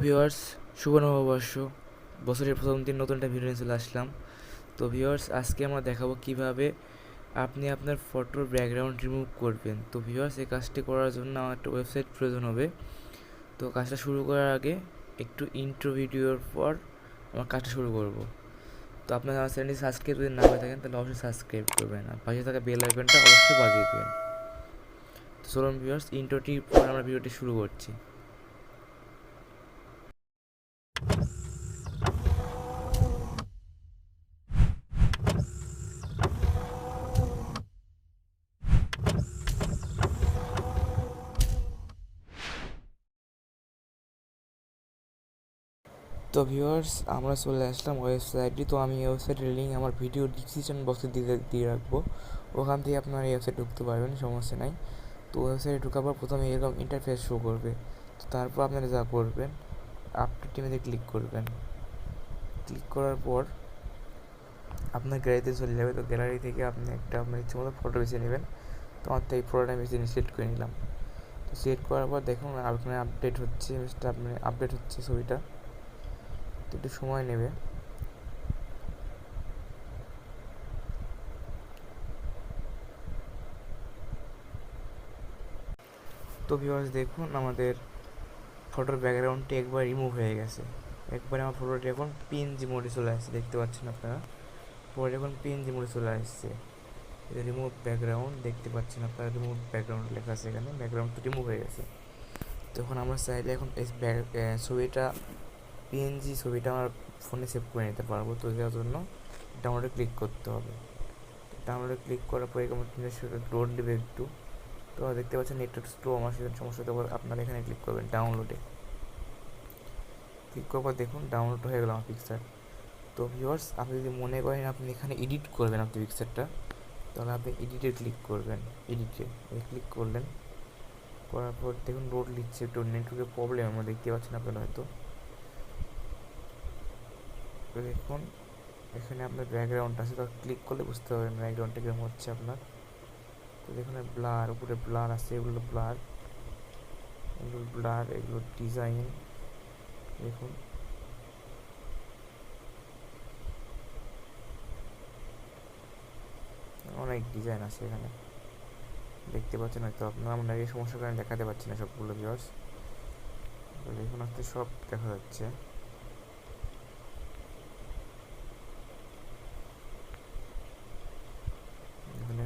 Viewers, শুভ নববর্ষ। বছরের প্রথম দিন নতুন একটা ভিডিও নিয়ে চলে আসলাম। তো ভিউয়ার্স, আজকে আমরা দেখাবো কিভাবে আপনি আপনার ফটোর ব্যাকগ্রাউন্ড রিমুভ করবেন। তো ভিউয়ার্স, এই কাজটি করার জন্য আমার একটা ওয়েবসাইট প্রয়োজন হবে। তো কাজটা শুরু করার আগে একটু ইন্ট্রো ভিডিওর পর আমার কাজটা শুরু করব। তো আপনারা আমার চ্যানেলটি সাবস্ক্রাইব যদি না হয়ে থাকেন তাহলে অবশ্যই সাবস্ক্রাইব করবেন, আর পাশে থাকা বেল আইকনটা অবশ্যই বাজিয়ে দেবেন। তো চলুন ভিউয়ার্স, ইন্ট্রোটির পর আমরা ভিডিওটি শুরু করছি। তো ভিউয়ার্স, আমরা চলে আসলাম ওয়েবসাইটটি। তো আমি এই ওয়েবসাইটের লিঙ্ক আমার ভিডিও ডিসক্রিপশন বক্সে দিয়ে রাখবো, ওখান থেকে আপনারা এই ওয়েবসাইটে ঢুকতে পারবেন, সমস্যা নাই। তো ওয়েবসাইটে ঢোকার পর প্রথমে এরকম ইন্টারফেস শো করবে। তো তারপর আপনারা যা করবেন, আপডেট টিমেতে ক্লিক করবেন। ক্লিক করার পর আপনার গ্যালারিতে চলে যাবে। তো গ্যালারি থেকে আপনি একটা আপনার ইচ্ছে মতো ফটো বেছে নেবেন। তো আমার তো এই ফটোটা আমি সিলেক্ট করে নিলাম। তো সিলেক্ট করার পর দেখুন আপনার আপডেট হচ্ছে, আপডেট হচ্ছে ছবিটা। তো একটু সময় নেবে। তো ভিউয়ার্স, দেখুন আমাদের ফটোর ব্যাকগ্রাউন্ডটি একবার রিমুভ হয়ে গেছে। একবারে আমার ফটোটি এখন পিএনজি মোডে চলে আসছে, দেখতে পাচ্ছেন আপনারা। ফটোটি এখন পিএনজি মোডে চলে আসছে। রিমুভ ব্যাকগ্রাউন্ড দেখতে পাচ্ছেন আপনারা, রিমুভ ব্যাকগ্রাউন্ড লেখা আছে এখানে, ব্যাকগ্রাউন্ডটা রিমুভ হয়ে গেছে। তখন আমরা চাইলে এখন ছবিটা পিএনজি ছবিটা আমার ফোনে সেভ করে নিতে পারবো। তো যার জন্য ডাউনলোডে ক্লিক করতে হবে। ডাউনলোডে ক্লিক করার পরে লোড দেবে একটু। তো দেখতে পাচ্ছেন নেটওয়ার্ক স্লো, আমার সাথে সমস্যা হতে পারে। আপনারা এখানে ক্লিক করবেন ডাউনলোডে। ক্লিক করার পর দেখুন ডাউনলোড হয়ে গেল আমার পিকচার। তো ভিউয়ার্স, আপনি যদি মনে করেন আপনি এখানে এডিট করবেন আপনি পিকচারটা, তাহলে আপনি এডিটে ক্লিক করবেন। এডিটে ক্লিক করলেন, করার পর দেখুন লোড নিচ্ছে, একটু নেটওয়ার্কের প্রবলেম আমরা দেখতে পাচ্ছেন আপনারা হয়তো। দেখুন এখানে আপনার ব্যাকগ্রাউন্ড আছে, তো ক্লিক করলে বুঝতে পারবেন ব্যাকগ্রাউন্ডটা কীরকম হচ্ছে আপনার। তো দেখুন ব্লার, উপরে ব্লার আছে, এগুলো ব্লার, এগুলো ডিজাইন। দেখুন অনেক ডিজাইন আছে এখানে, দেখতে পাচ্ছেন হয়তো আপনারা। আমরা এই সমস্যার কারণে দেখাতে পাচ্ছি না সবগুলো ভিউয়ার্স। দেখুন আজকে সব দেখা যাচ্ছে।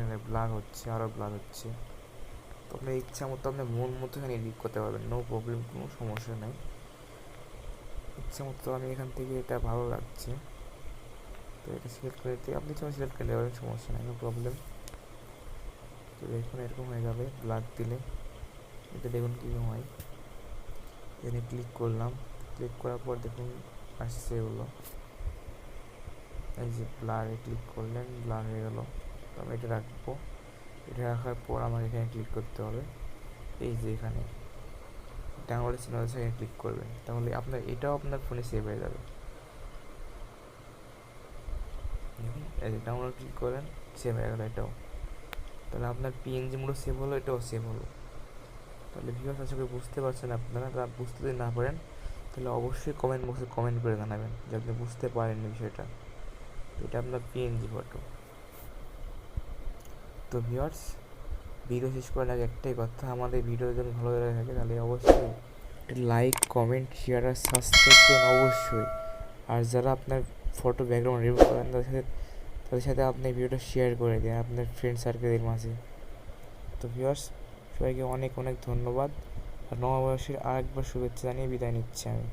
এখানে ব্লার হচ্ছে, আরও ব্লার হচ্ছে। তো আপনার ইচ্ছা মতো আপনার মন মতো এখানে এডিট করতে পারবেন, নো প্রবলেম, কোনো সমস্যা নাই। ইচ্ছা মতো আমি এখান থেকে এটা ভালো লাগছে তো এটা সিলেক্ট করে দিতে, আপনি যখন সিলেক্ট করে নিতে পারবেন, সমস্যা নাই, নো প্রবলেম। তো দেখুন এরকম হয়ে যাবে ব্লার দিলে। এটা দেখুন কীরকম হয়। এখানে ক্লিক করলাম, ক্লিক করার পর দেখুন আসছে এগুলো, এই যে ব্লারে ক্লিক করলেন, ব্লার হয়ে গেল। তো আমি এটা রাখবো। এটা রাখার পর আমাকে এখানে ক্লিক করতে হবে, এই যে এখানে ডাউনলোডের চিহ্ন আছে, এখানে ক্লিক করবেন। তাহলে আপনার এটাও আপনার ফোনে সেভ হয়ে যাবে। দেখুন এই যে ডাউনলোড ক্লিক করলেন, সেভ হয়ে গেল এটাও। তাহলে আপনার পিএনজি মোডও সেভ হলো, এটাও সেভ হলো। তাহলে ভিউয়ার্স, আশা করি বুঝতে পারছেন আপনারা। তা বুঝতে যদি না পারেন তাহলে অবশ্যই কমেন্ট বক্সে কমেন্ট করে জানাবেন যে আপনি বুঝতে পারেন বিষয়টা। এটা আপনার পিএনজি ফটো। তো ভিউয়ার্স, ভিডিও শেষ করার আগে একটাই কথা, আমাদের ভিডিও যদি ভালো লেগে থাকে তাহলে অবশ্যই লাইক, কমেন্ট, শেয়ার আর সাবস্ক্রাইব করুন অবশ্যই। আর যারা আপনার ফটো ব্যাকগ্রাউন্ড রিমুভ করেন তাদের সাথে আপনি ভিডিওটা শেয়ার করে দিন আপনার ফ্রেন্ড সার্কেলের মাঝে। তো ভিউয়ার্স, সবাইকে অনেক অনেক ধন্যবাদ। আর নববর্ষের আরেকবার শুভেচ্ছা জানিয়ে বিদায় নিচ্ছি আমি।